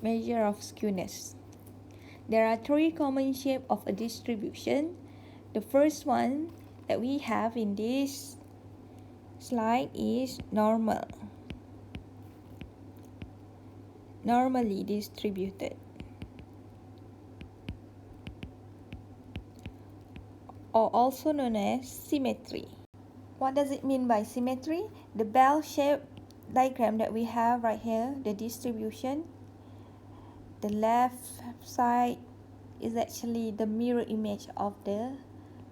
measure of skewness. There are three common shapes of a distribution. The first one that we have in this slide is normal, normally distributed, or also known as symmetry. What does it mean by symmetry? The bell-shaped diagram that we have right here, the distribution, the left side is actually the mirror image of the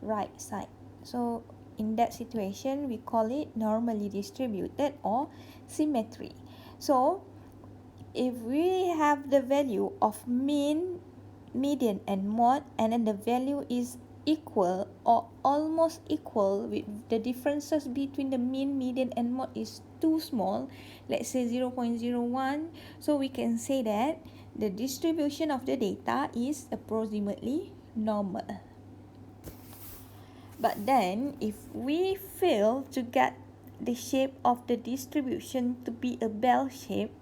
right side. So in that situation, we call it normally distributed or symmetry. So if we have the value of mean, median, and mode, and then the value is equal or almost equal, with the differences between the mean, median, and mode is too small, let's say 0.01, so we can say that the distribution of the data is approximately normal. But then if we fail to get the shape of the distribution to be a bell shape,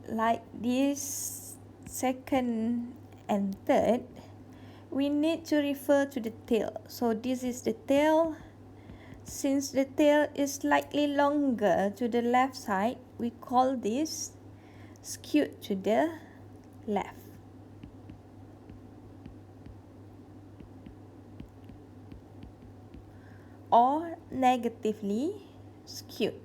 like this second and third, we need to refer to the tail. So this is the tail. Since the tail is slightly longer to the left side, we call this skewed to the left. Or negatively skewed.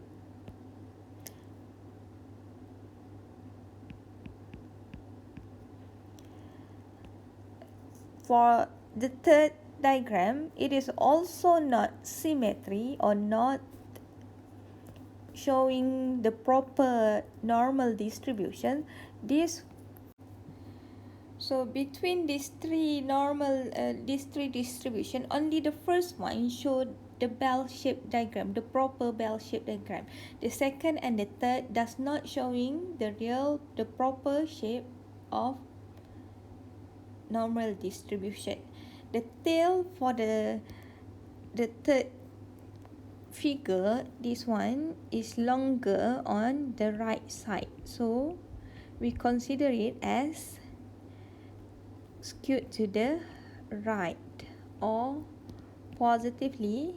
For the third diagram, it is also not symmetry or not showing the proper normal distribution. So between these three distribution, only the first one showed the bell-shaped diagram, the proper bell-shaped diagram. The second and the third does not showing the proper shape of normal distribution. The tail for the third figure, this one is longer on the right side, so we consider it as skewed to the right or positively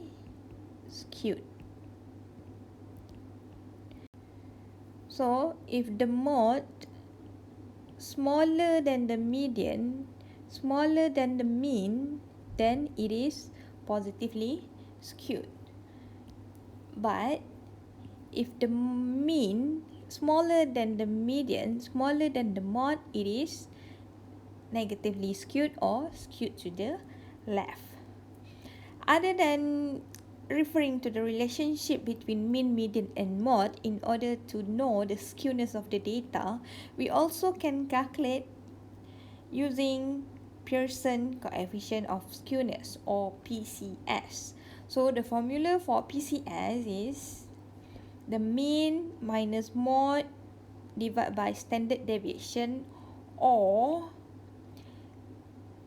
skewed. So if the mode smaller than the median, smaller than the mean, then it is positively skewed. But if the mean smaller than the median, smaller than the mode, it is negatively skewed or skewed to the left. Other than referring to the relationship between mean, median, and mode in order to know the skewness of the data, we also can calculate using Pearson coefficient of skewness or PCS. So the formula for PCS is the mean minus mode divided by standard deviation, or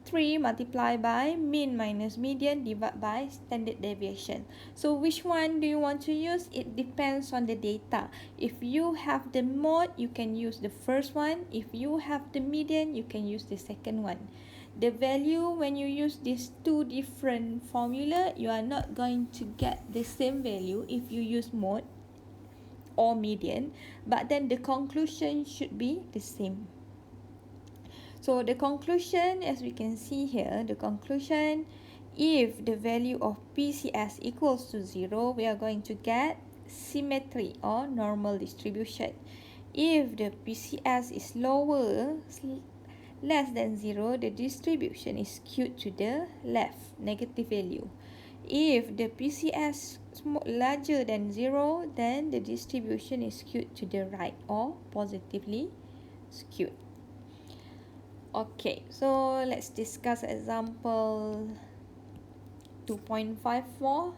3 multiplied by mean minus median divided by standard deviation. So which one do you want to use? It depends on the data. If you have the mode, you can use the first one. If you have the median, you can use the second one. The value, when you use these two different formula, you are not going to get the same value if you use mode or median, but then the conclusion should be the same. So the conclusion, as we can see here, the conclusion, if the value of PCS equals to 0, we are going to get symmetry or normal distribution. If the PCS is less than 0, the distribution is skewed to the left, negative value. If the PCS larger than 0, then the distribution is skewed to the right or positively skewed. Okay, so let's discuss example 2.54.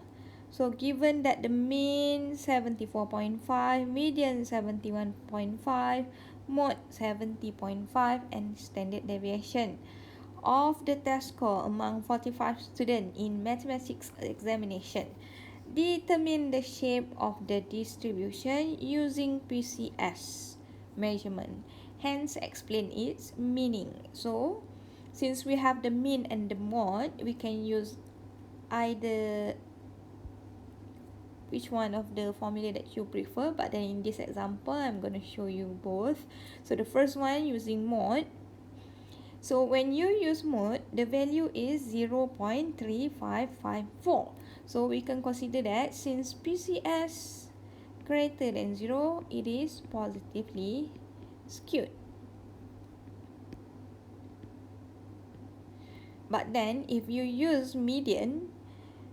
So given that the mean 74.5, median 71.5, mode 70.5, and standard deviation of the test score among 45 students in mathematics examination, determine the shape of the distribution using PCS measurement. hence explain its meaning. So since we have the mean and the mode, we can use either which one of the formula that you prefer, but then in this example I'm going to show you both. So the first one using mode. So when you use mode, the value is 0.3554. So we can consider that since PCS greater than 0, it is positively skewed. But then if you use median,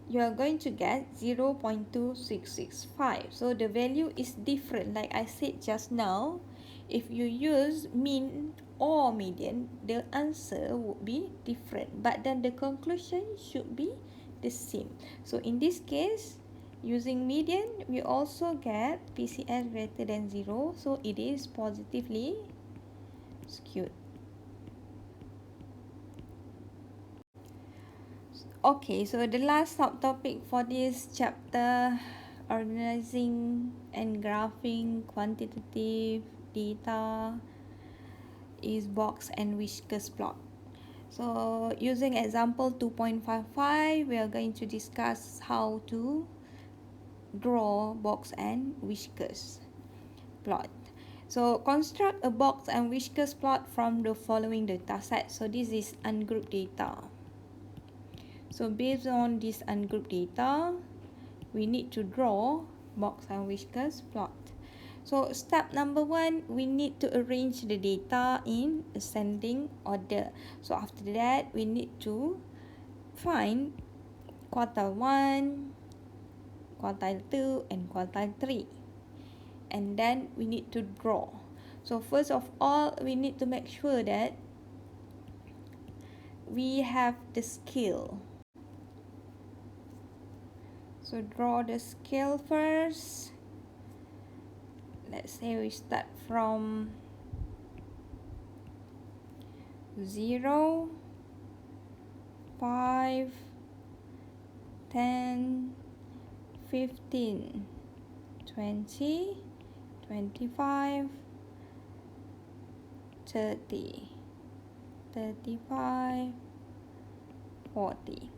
you are going to get 0.2665. So the value is different. Like I said just now, if you use mean or median, the answer would be different. But then the conclusion should be the same. So in this case, using median, we also get PCS greater than 0. So it is positively skewed. Okay, so the last subtopic for this chapter, organizing and graphing quantitative data, is box and whiskers plot. So using example 2.55, we are going to discuss how to draw box and whiskers plot. So construct a box and whiskers plot from the following data set. So this is ungrouped data. So based on this ungrouped data, we need to draw box and whiskers plot. So step number 1, we need to arrange the data in ascending order. So after that, we need to find quartile 1, quartile 2 and quartile 3. And then we need to draw. So first of all, we need to make sure that we have the scale. So draw the scale first. Let's say we start from 0, 5, 10, 15, 20, 25, 30, 35, 40.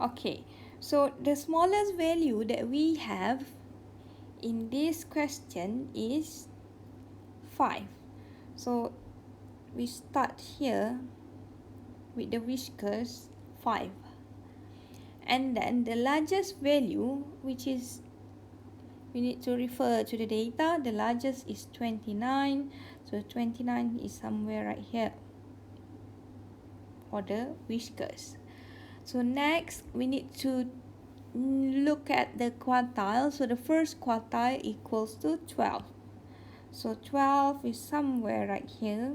Okay. So the smallest value that we have in this question is 5. So we start here with the whiskers 5. And then the largest value, which is, we need to refer to the data, the largest is 29. So 29 is somewhere right here for the whiskers. So next, we need to look at the quartile. So the first quartile equals to 12. So 12 is somewhere right here.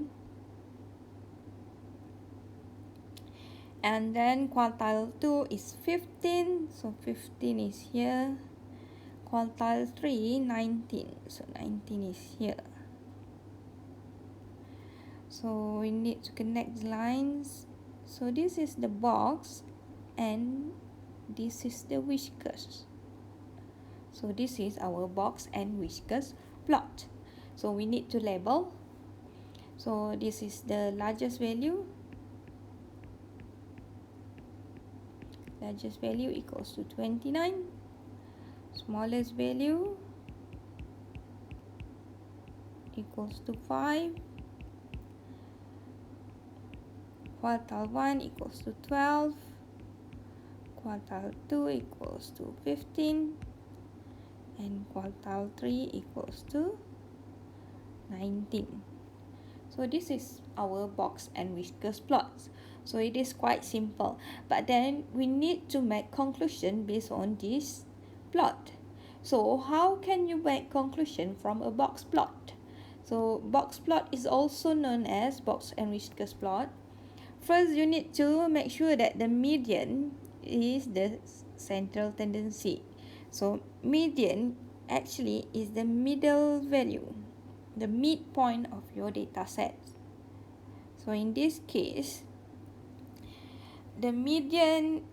And then quartile 2 is 15. So 15 is here. Quartile 3, 19. So 19 is here. So we need to connect the lines. So this is the box. And this is the whiskers. So this is our box and whiskers plot. So we need to label. So this is the largest value. Largest value equals to 29. Smallest value equals to 5. Quartile 1 equals to 12. Quartile 2 equals to 15. And quartile 3 equals to 19. So this is our box and whiskers plots. So it is quite simple. But then we need to make conclusion based on this plot. So how can you make conclusion from a box plot? So box plot is also known as box and whiskers plot. First, you need to make sure that the median is the central tendency. So median actually is the middle value, the midpoint of your data set. So in this case, the median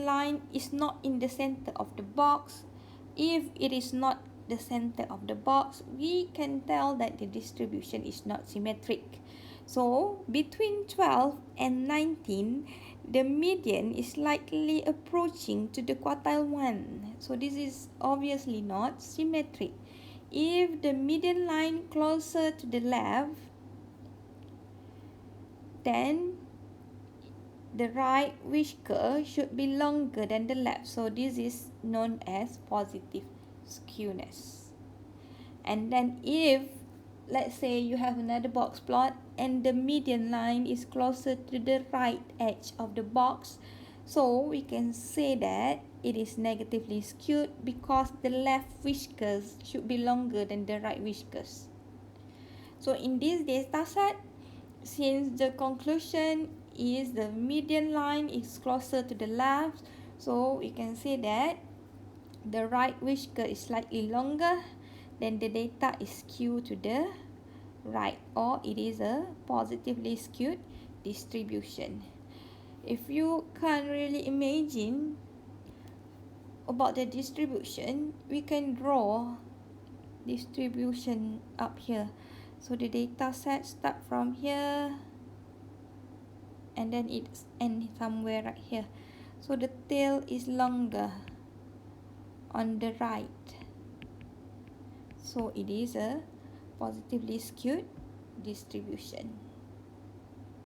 line is not in the center of the box if it is not the center of the box, we can tell that the distribution is not symmetric. So between 12 and 19, the median is slightly approaching to the quartile 1. So this is obviously not symmetric. If the median line closer to the left, then the right whisker should be longer than the left. So this is known as positive skewness. And then if, let's say you have another box plot and the median line is closer to the right edge of the box, so we can say that it is negatively skewed because the left whiskers should be longer than the right whiskers. So in this data set, since the conclusion is the median line is closer to the left, so we can say that the right whisker is slightly longer, then the data is skewed to the right, or it is a positively skewed distribution. If you can't really imagine about the distribution, we can draw distribution up here. So the data set start from here and then it ends somewhere right here. So the tail is longer on the right. So it is a positively skewed distribution.